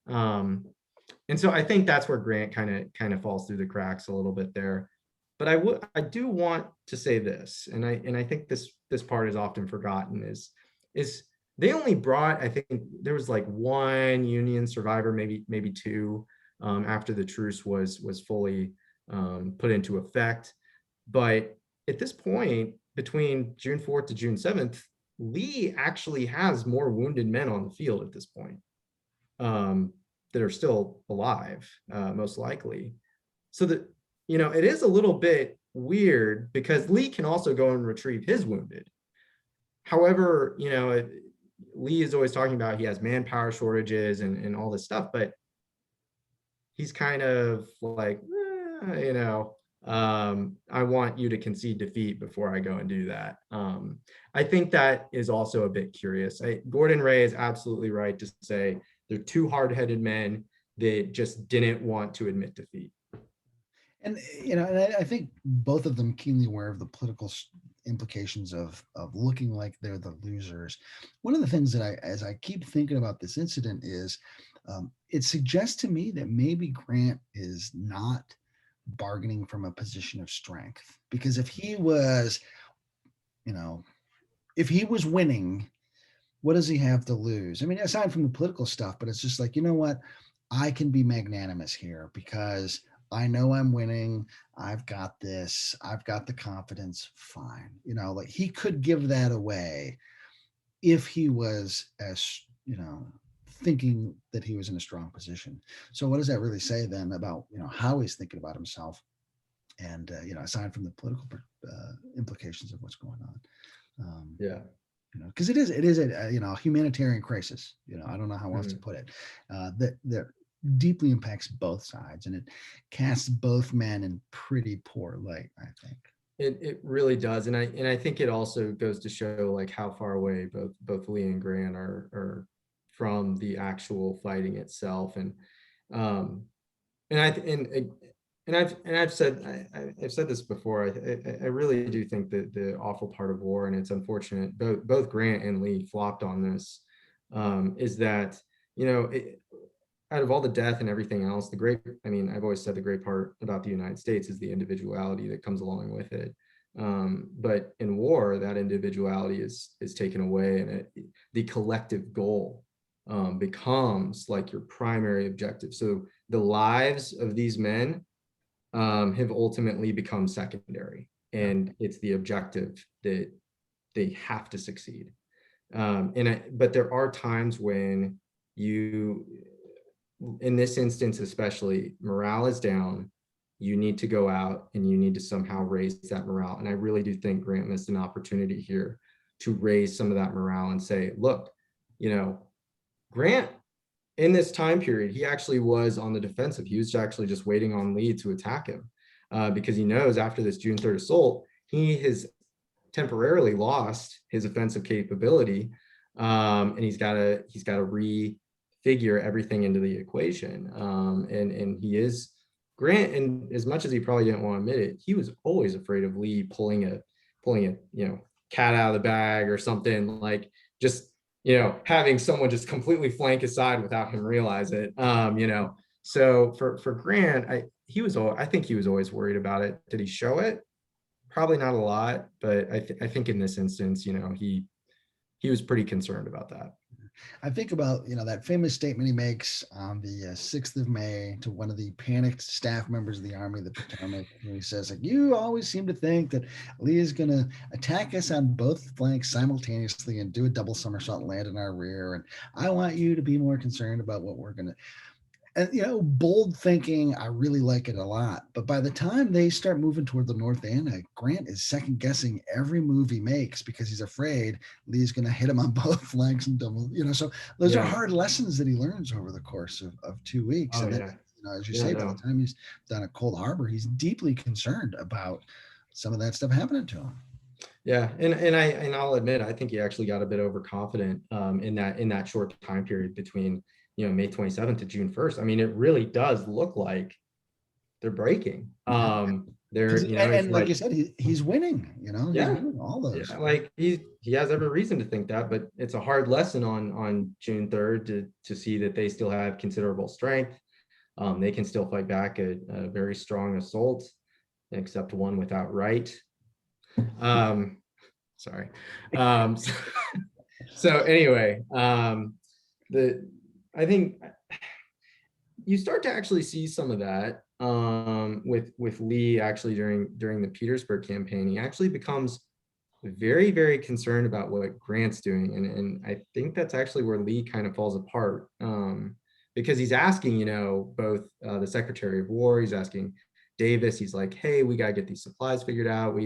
And so I think that's where Grant kind of falls through the cracks a little bit there. But I do want to say this, and I think this part is often forgotten, is they only brought, I think there was like one Union survivor, maybe two, after the truce was fully put into effect. But at this point, between June 4th to June 7th, Lee actually has more wounded men on the field at this point. That are still alive, most likely. So that, you know, it is a little bit weird because Lee can also go and retrieve his wounded. However, you know, Lee is always talking about he has manpower shortages and all this stuff, but he's kind of like, you know, I want you to concede defeat before I go and do that. I think that is also a bit curious. Gordon Ray is absolutely right to say they're two hard-headed men that just didn't want to admit defeat. And, you know, and I think both of them keenly aware of the political implications of looking like they're the losers. One of the things that as I keep thinking about this incident is it suggests to me that maybe Grant is not bargaining from a position of strength, because if he was, you know, if he was winning, what does he have to lose? I mean, aside from the political stuff, but it's just like, you know what? I can be magnanimous here because I know I'm winning. I've got this. I've got the confidence. Fine. You know, like he could give that away if he was, as, you know, thinking that he was in a strong position. So what does that really say then about, you know, how he's thinking about himself? And, you know, aside from the political implications of what's going on. Yeah. You know, because it is a you know, humanitarian crisis. You know, I don't know how else to put it. That deeply impacts both sides, and it casts both men in pretty poor light, I think. It really does, and I think it also goes to show like how far away both Lee and Grant are from the actual fighting itself, and I've said this before. I really do think that the awful part of war, and it's unfortunate, both Grant and Lee flopped on this, is that, you know, out of all the death and everything else, I've always said the great part about the United States is the individuality that comes along with it. But in war, that individuality is taken away, and the collective goal becomes like your primary objective. So the lives of these men have ultimately become secondary, and it's the objective that they have to succeed. But there are times when you, in this instance especially, morale is down. You need to go out and you need to somehow raise that morale. And I really do think Grant missed an opportunity here to raise some of that morale and say, look, Grant, in this time period, he actually was on the defensive. He was actually just waiting on Lee to attack him because he knows after this June 3rd assault, he has temporarily lost his offensive capability, and he's got to refigure everything into the equation. And he is, Grant, and as much as he probably didn't want to admit it, he was always afraid of Lee pulling a cat out of the bag or something, like just having someone just completely flank his side without him realize it. So for Grant, I think he was always worried about it. Did he show it? Probably not a lot, but I think in this instance, he was pretty concerned about that. I think about, that famous statement he makes on the 6th of May to one of the panicked staff members of the Army of the Potomac, where he says, like, you always seem to think that Lee is going to attack us on both flanks simultaneously and do a double somersault and land in our rear. And I want you to be more concerned about what we're going to. And, bold thinking, I really like it a lot. But by the time they start moving toward the North Anna, Grant is second guessing every move he makes because he's afraid Lee's going to hit him on both flanks and double, so those are hard lessons that he learns over the course of 2 weeks. Oh, and yeah. As you say, by the time he's done at Cold Harbor, he's deeply concerned about some of that stuff happening to him. Yeah, and I'll admit, I think he actually got a bit overconfident in that short time period between May 27th to June 1st. I mean, it really does look like they're breaking. And like you said, he's winning. He's winning all those. Yeah, like he has every reason to think that, but it's a hard lesson on June 3rd to see that they still have considerable strength. They can still fight back a very strong assault, except one without right. Sorry. So anyway, I think you start to actually see some of that with Lee actually during the Petersburg campaign. He actually becomes very, very concerned about what Grant's doing. And I think that's actually where Lee kind of falls apart because he's asking, both the Secretary of War, he's asking Davis, he's like, hey, we got to get these supplies figured out.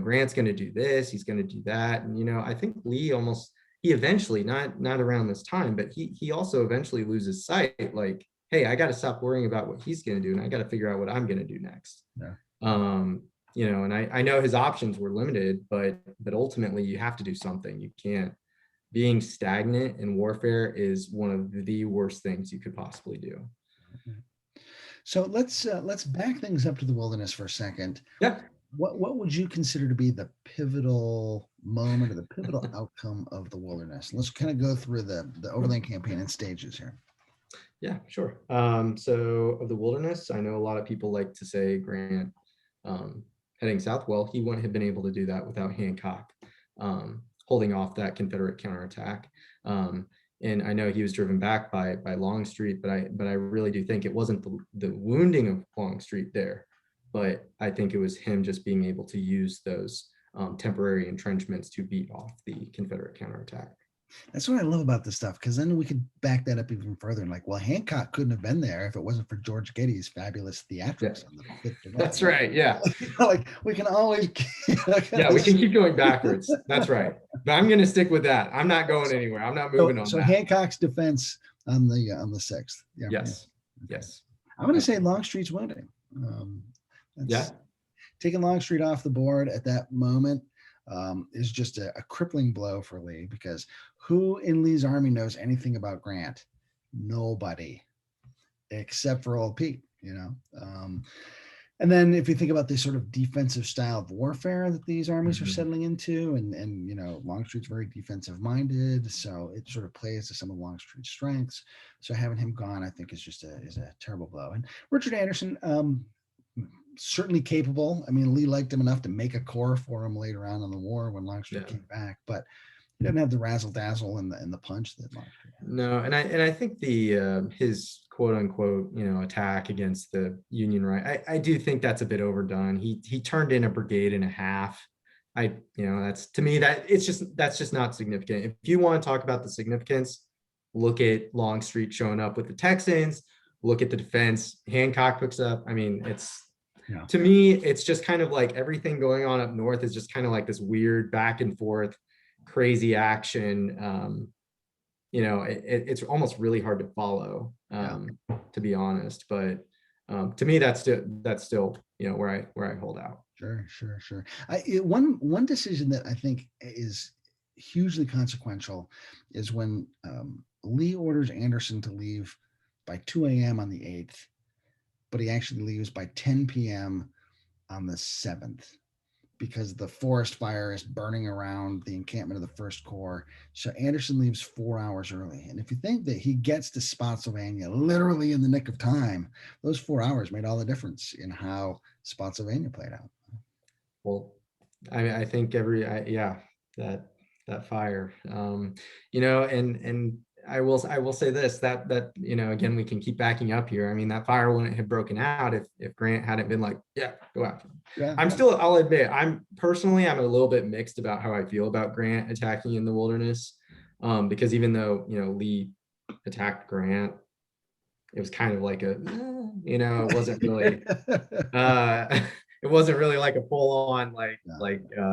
Grant's going to do this, he's going to do that. And, I think Lee he eventually, not around this time, but he also eventually loses sight, like, hey, I got to stop worrying about what he's going to do, and I got to figure out what I'm going to do next. Yeah. And I know his options were limited, but ultimately you have to do something. You can't. Being stagnant in warfare is one of the worst things you could possibly do. So let's back things up to the wilderness for a second. Yeah. What would you consider to be the pivotal moment or the pivotal outcome of the wilderness? Let's kind of go through the Overland campaign in stages here. Yeah, sure. So of the wilderness, I know a lot of people like to say Grant heading south. Well, he wouldn't have been able to do that without Hancock holding off that Confederate counterattack. And I know he was driven back by Longstreet, but I really do think it wasn't the wounding of Longstreet there, but I think it was him just being able to use those temporary entrenchments to beat off the Confederate counterattack. That's what I love about this stuff, because then we could back that up even further and like, well, Hancock couldn't have been there if it wasn't for George Getty's fabulous theatrics on the 5th of May. That's right. Yeah. Like we can always. Yeah, we can keep going backwards. That's right. But I'm going to stick with that. I'm not going anywhere. I'm not moving on. So that. Hancock's defense on the 6th. Yeah. Yes. Yes. I'm going to say Longstreet's wounding. Taking Longstreet off the board at that moment is just a crippling blow for Lee, because who in Lee's army knows anything about Grant? Nobody, except for old Pete, And And then if you think about this sort of defensive style of warfare that these armies are Mhm. settling into, and Longstreet's very defensive minded, so it sort of plays to some of Longstreet's strengths. So having him gone, I think, is a terrible blow. And Richard Anderson, certainly capable. I mean, Lee liked him enough to make a corps for him later on in the war when Longstreet Yeah. came back, but he didn't have the razzle dazzle and the punch that Longstreet had. No, and I think the his quote unquote attack against the Union right, I do think that's a bit overdone. He turned in a brigade and a half. That's, to me, that's just not significant. If you want to talk about the significance, look at Longstreet showing up with the Texans. Look at the defense. Hancock picks up. I mean, to me, it's just kind of like everything going on up north is just kind of like this weird back and forth, crazy action. It's almost really hard to follow, to be honest. But to me, that's still where I hold out. Sure. One decision that I think is hugely consequential is when Lee orders Anderson to leave by 2 a.m. on the 8th, but he actually leaves by 10 p.m. on the 7th because the forest fire is burning around the encampment of the First Corps. So Anderson leaves 4 hours early. And if you think that he gets to Spotsylvania literally in the nick of time, those 4 hours made all the difference in how Spotsylvania played out. Well, I think that fire, and I will say this, that again, we can keep backing up here. I mean, that fire wouldn't have broken out if Grant hadn't been like, yeah, go after him. Yeah. I'll admit, I'm a little bit mixed about how I feel about Grant attacking in the wilderness, because even though Lee attacked Grant, it was kind of like it wasn't really it wasn't really like a full-on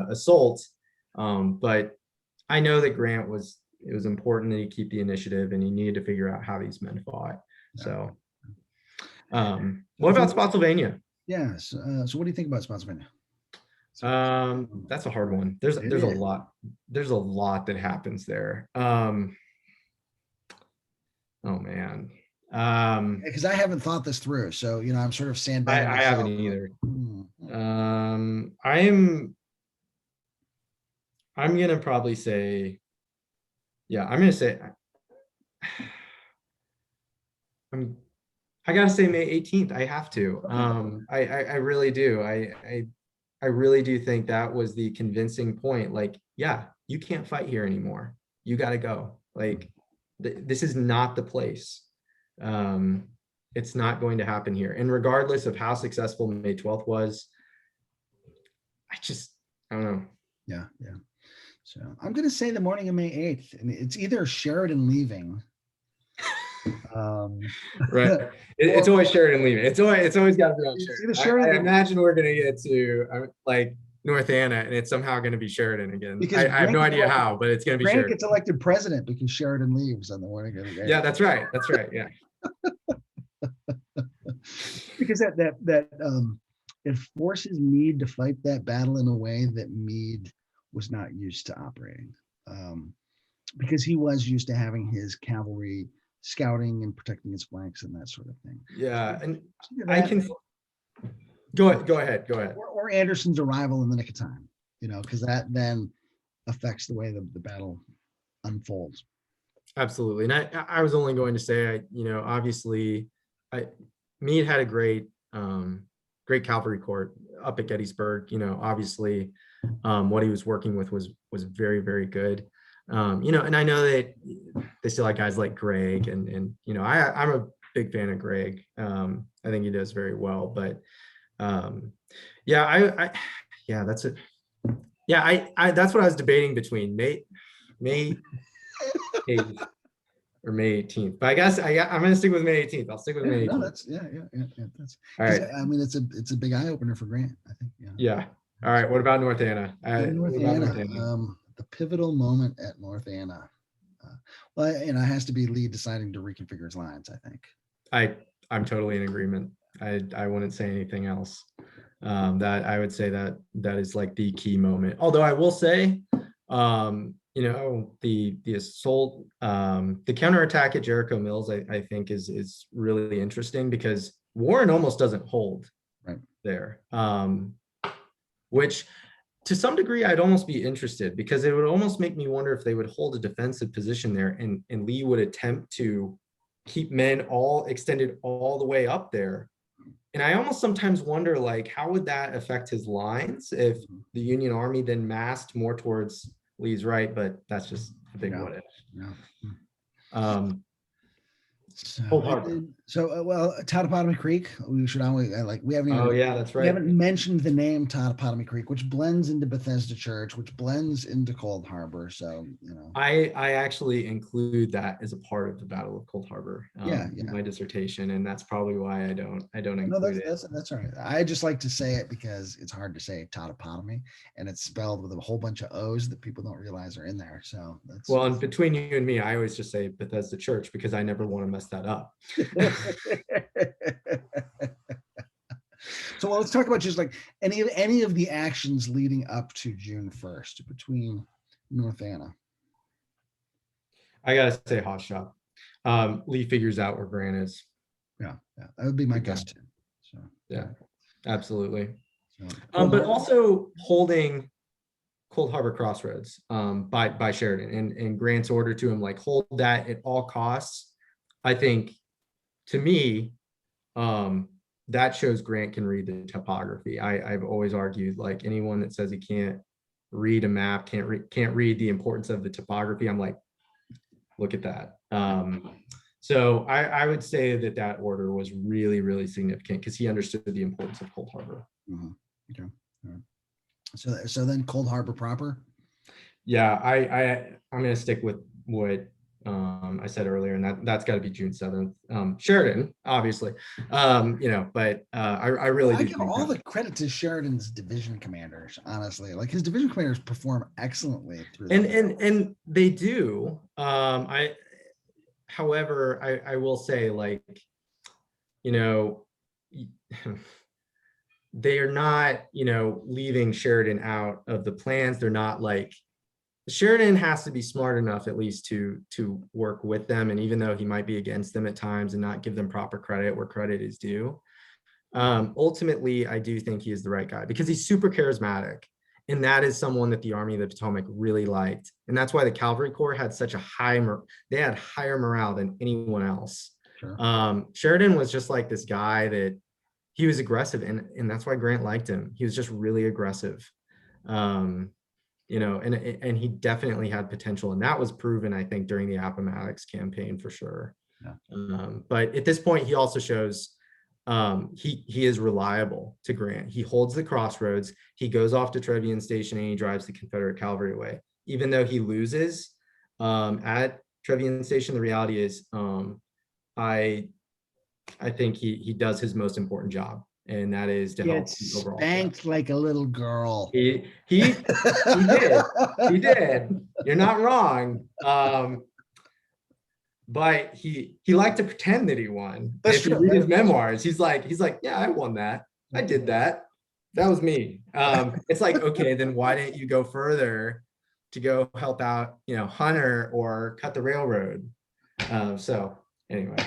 assault, but I know that Grant it was important that he keep the initiative, and he needed to figure out how these men fought. So what about Spotsylvania? Yeah, so what do you think about Spotsylvania? That's a hard one. There's a lot that happens there. Oh man. Because I haven't thought this through, so I'm sort of sandbagging I myself. haven't either. I'm gonna probably say, I gotta say May 18th. I have to. I really do. I really do think that was the convincing point. Like, yeah, you can't fight here anymore. You got to go. Like, this is not the place. It's not going to happen here. And regardless of how successful May 12th was, I don't know. Yeah. So I'm going to say the morning of May 8th. And it's either Sheridan leaving. Right. It's always Sheridan leaving. It's always got to be on Sheridan. I imagine we're going to get to North Anna, and it's somehow going to be Sheridan again. I have no idea how, but it's going to be Sheridan. Grant gets elected president because Sheridan leaves on the morning of the day. Yeah, that's right. Yeah. Because that it forces Meade to fight that battle in a way that Meade was not used to operating, because he was used to having his cavalry scouting and protecting his flanks and that sort of thing. Yeah, and I can go ahead. Or Anderson's arrival in the nick of time, because that then affects the way the battle unfolds. Absolutely. And I was only going to say, obviously, Meade had a great cavalry corps up at Gettysburg. Obviously, what he was working with was very, very good. And I know that they still have guys like Greg, and I'm a big fan of Greg. I think he does very well, but that's it. Yeah, that's what I was debating between May 8th or May 18th. But I guess I'm going to stick with May 18th. I'll stick with May 18th. No, that's that's all right. I mean, it's a big eye opener for Grant, I think. Yeah. All right. What about North Anna? North Anna. The pivotal moment at North Anna. It has to be Lee deciding to reconfigure his lines, I think. I'm totally in agreement. I wouldn't say anything else. That I would say that is like the key moment. Although I will say, the assault, the counterattack at Jericho Mills, I think is really interesting because Warren almost doesn't hold. Right. there, which to some degree I'd almost be interested, because it would almost make me wonder if they would hold a defensive position there, and Lee would attempt to keep men all extended all the way up there. And I almost sometimes wonder, like, how would that affect his lines if the Union Army then massed more towards Lee's right? But that's just a big what if. Cold Harbor. Well, Totopotomy Creek. We should always we haven't even. Oh yeah, that's right. We haven't mentioned the name Totopotomy Creek, which blends into Bethesda Church, which blends into Cold Harbor. So I actually include that as a part of the Battle of Cold Harbor. In my dissertation, and that's probably why I don't include it. That's all right. I just like to say it because it's hard to say Totopotomy, and it's spelled with a whole bunch of O's that people don't realize are in there. So that's well, and between you and me, I always just say Bethesda Church because I never want to mess that up. So let's talk about just like any of the actions leading up to June 1st between North Anna. I gotta say hot shot. Lee figures out where Grant is. Yeah, that would be my guess too. So yeah, absolutely. But also holding Cold Harbor Crossroads by Sheridan, and Grant's order to him, like, hold that at all costs. I think, to me, that shows Grant can read the topography. I've always argued, like, anyone that says he can't read a map, can't read the importance of the topography, I'm like, look at that. So I would say that order was really, really significant because he understood the importance of Cold Harbor. Mm-hmm. Okay. All right. So then Cold Harbor proper. Yeah, I'm going to stick with what I said earlier, and that's got to be June 7th. Sheridan, obviously, but I really do give all the credit to Sheridan's division commanders. Honestly, like, his division commanders perform excellently through and they do. However, I will say, like, they are not, leaving Sheridan out of the plans. They're not, like, Sheridan has to be smart enough at least to work with them. And even though he might be against them at times and not give them proper credit where credit is due, ultimately, I do think he is the right guy because he's super charismatic. And that is someone that the Army of the Potomac really liked. And that's why the Cavalry Corps had such a they had higher morale than anyone else. Sure. Sheridan was just like this guy that he was aggressive, and that's why Grant liked him. He was just really aggressive. And he definitely had potential, and that was proven, I think, during the Appomattox campaign for sure. Yeah. But at this point, he also shows he is reliable to Grant. He holds the crossroads. He goes off to Trevian Station and he drives the Confederate cavalry away. Even though he loses at Trevian Station, the reality is, I think he does his most important job, and that is to help the overall. Spanked like a little girl. He did. He did. You're not wrong. But he liked to pretend that he won. If you read his memoirs, he's like, yeah, I won that. I did that. That was me. It's like, okay, then why didn't you go further to go help out, Hunter or cut the railroad? So anyway,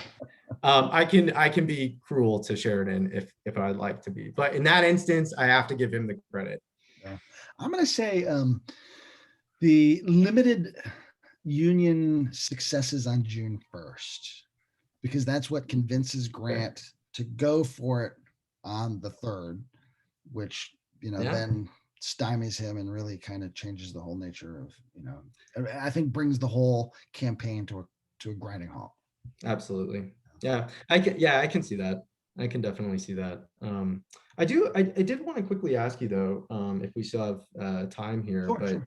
I can be cruel to Sheridan if I'd like to be, but in that instance, I have to give him the credit. Yeah. I'm going to say the limited Union successes on June 1st, because that's what convinces Grant to go for it on the 3rd, which, then stymies him and really kind of changes the whole nature of, I think brings the whole campaign to a grinding halt. Absolutely. Yeah. I can see that. I can definitely see that. I did want to quickly ask you though, if we still have time here, sure.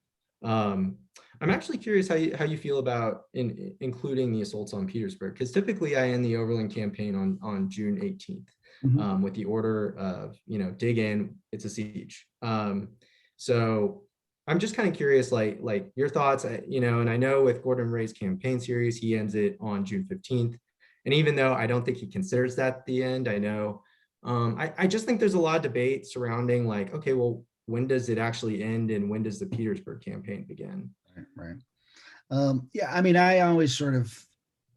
I'm actually curious how you feel about including the assaults on Petersburg, because typically I end the Overland campaign on June 18th, mm-hmm. With the order of, dig in, it's a siege. So I'm just kind of curious, like your thoughts, and I know with Gordon Ray's campaign series, he ends it on June 15th. And even though I don't think he considers that the end, I know, I just think there's a lot of debate surrounding, like, okay, well, when does it actually end and when does the Petersburg campaign begin? Right. Yeah, I mean, I always sort of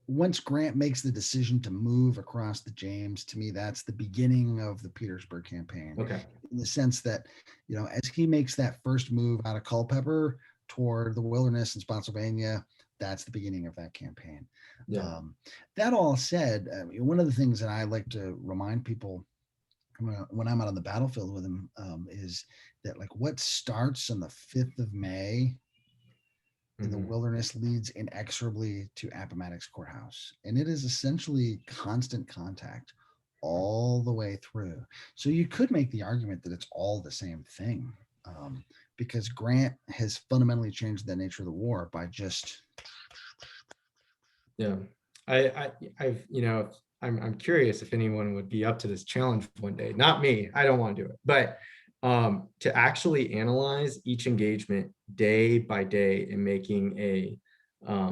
once Grant makes the decision to move across the James, to me, that's the beginning of the Petersburg campaign, Okay. in the sense that, as he makes that first move out of Culpeper toward the wilderness in Spotsylvania, that's the beginning of that campaign. Yeah. Um, that all said, one of the things that I like to remind people when I'm out on the battlefield with him is that, like, what starts on the 5th of May in the Mhm. wilderness leads inexorably to Appomattox Courthouse. And it is essentially constant contact all the way through. So you could make the argument that it's all the same thing, because Grant has fundamentally changed the nature of the war by just. Yeah. I've, I'm curious if anyone would be up to this challenge one day. Not me. I don't want to do it. But to actually analyze each engagement day by day and making a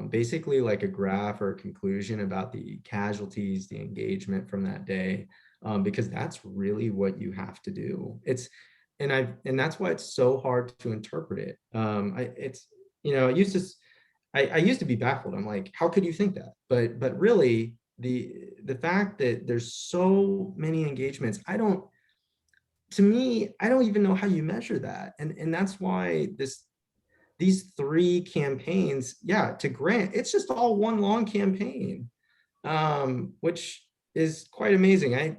basically like a graph or a conclusion about the casualties, the engagement from that day, because that's really what you have to do. And that's why it's so hard to interpret it. I used to be baffled. I'm like, how could you think that? But really, the fact that there's so many engagements, to me, I don't even know how you measure that. And that's why these three campaigns, yeah, to Grant, it's just all one long campaign, which is quite amazing. I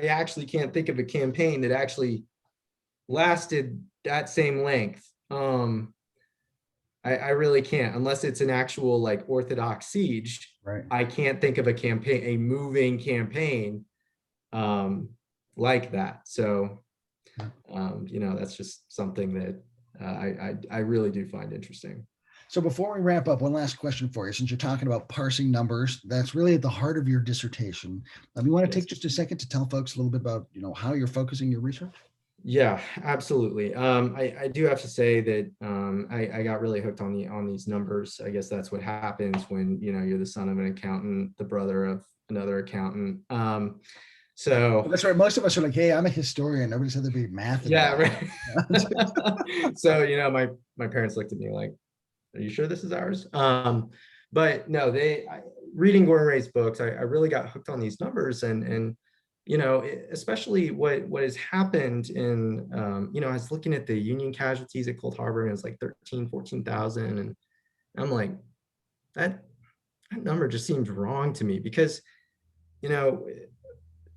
actually can't think of a campaign that actually lasted that same length. I really can't, unless it's an actual like Orthodox siege. Right. I can't think of a campaign, a moving campaign um, like that. So, that's just something that I really do find interesting. So before we wrap up, one last question for you. Since you're talking about parsing numbers, that's really at the heart of your dissertation. You want to Yes. take just a second to tell folks a little bit about, how you're focusing your research? Yeah, absolutely. I do have to say that I got really hooked on these numbers. I guess that's what happens when you're the son of an accountant, the brother of another accountant. So That's right. Most of us are like, hey, I'm a historian. Nobody said there'd be math yeah, involved. right. So my parents looked at me like, "Are you sure this is ours?" But no, reading Gordon Ray's books, I really got hooked on these numbers, and especially what has happened in, I was looking at the Union casualties at Cold Harbor, and it was like 14,000, and I'm like, that number just seems wrong to me, because,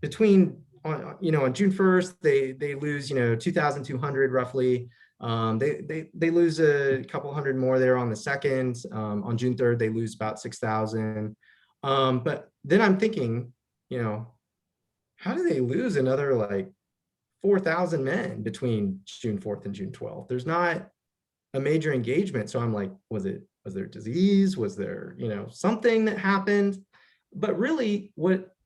between on June 1st, they lose 2,200 roughly. They lose a couple hundred more there on the 2nd. On June 3rd, they lose about 6,000. But then I'm thinking, how do they lose another like 4,000 men between June 4th and June 12th? There's not a major engagement. So I'm like, was there disease? Was there, something that happened? But really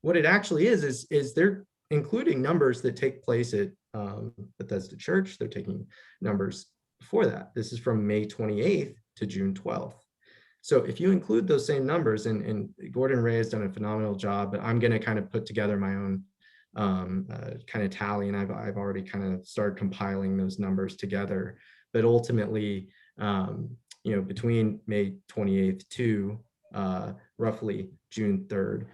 what it actually is they're including numbers that take place at Bethesda Church. They're taking numbers before that. This is from May 28th to June 12th. So if you include those same numbers, and Gordon Ray has done a phenomenal job, but I'm going to kind of put together my own kind of tally, and I've already kind of started compiling those numbers together. But ultimately, between May 28th to roughly June 3rd,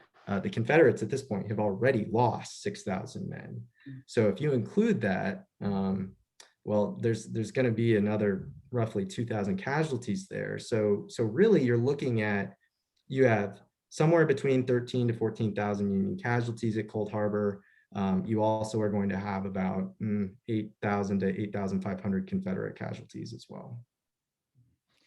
the Confederates at this point have already lost 6,000 men. So if you include that, well, there's going to be another roughly 2,000 casualties there. So really, you're looking at, you have somewhere between 13 to 14,000 Union casualties at Cold Harbor. You also are going to have about 8,000 to 8,500 Confederate casualties as well.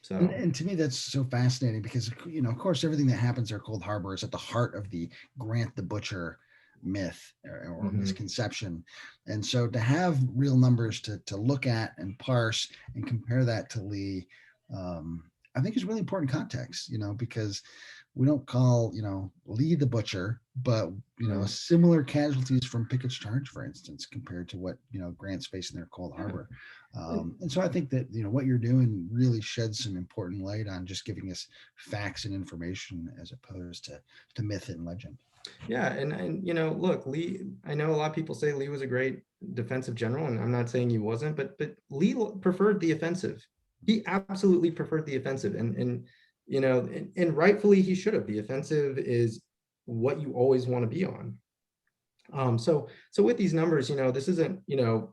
So, and to me, that's so fascinating because, of course, everything that happens at Cold Harbor is at the heart of the Grant the Butcher myth or misconception. And so to have real numbers to look at and parse and compare that to Lee, I think is really important context, because we don't call, Lee the Butcher, but, similar casualties from Pickett's charge, for instance, compared to what, Grant's facing there at Cold Harbor. And so I think that, what you're doing really sheds some important light on just giving us facts and information as opposed to myth and legend. Yeah, and look, Lee, I know a lot of people say Lee was a great defensive general, and I'm not saying he wasn't, but Lee preferred the offensive. He absolutely preferred the offensive. And and rightfully he should have. The offensive is what you always want to be on. So with these numbers, this isn't,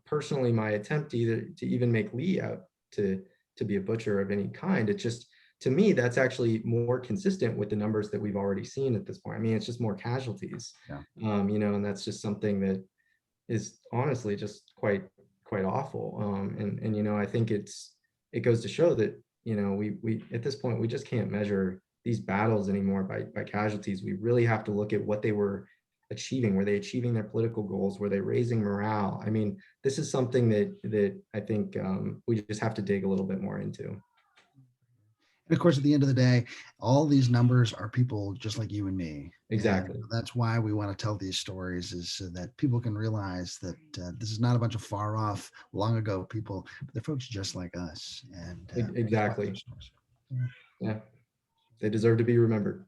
personally my attempt either to even make Lee out to be a butcher of any kind. It's just, to me, that's actually more consistent with the numbers that we've already seen at this point. I mean, it's just more casualties, Yeah. And that's just something that is honestly just quite awful. And I think it goes to show that, we at this point, we just can't measure these battles anymore by casualties. We really have to look at what they were achieving. Were they achieving their political goals? Were they raising morale? I mean, this is something that I think we just have to dig a little bit more into. And of course, at the end of the day, all these numbers are people just like you and me. Exactly. And that's why we want to tell these stories, is so that people can realize that this is not a bunch of far off, long ago people, but they're folks just like us. And exactly. Yeah, they deserve to be remembered.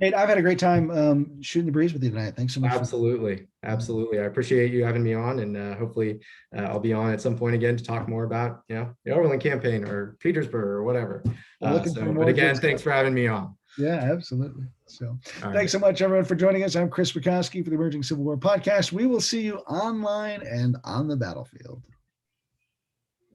Nate, I've had a great time shooting the breeze with you tonight. Thanks so much. Absolutely. I appreciate you having me on, and hopefully I'll be on at some point again to talk more about, the Overland campaign or Petersburg or whatever. But again, thanks for having me on. Yeah, absolutely. So thanks so much, everyone, for joining us. I'm Chris Mackowski for the Emerging Civil War podcast. We will see you online and on the battlefield.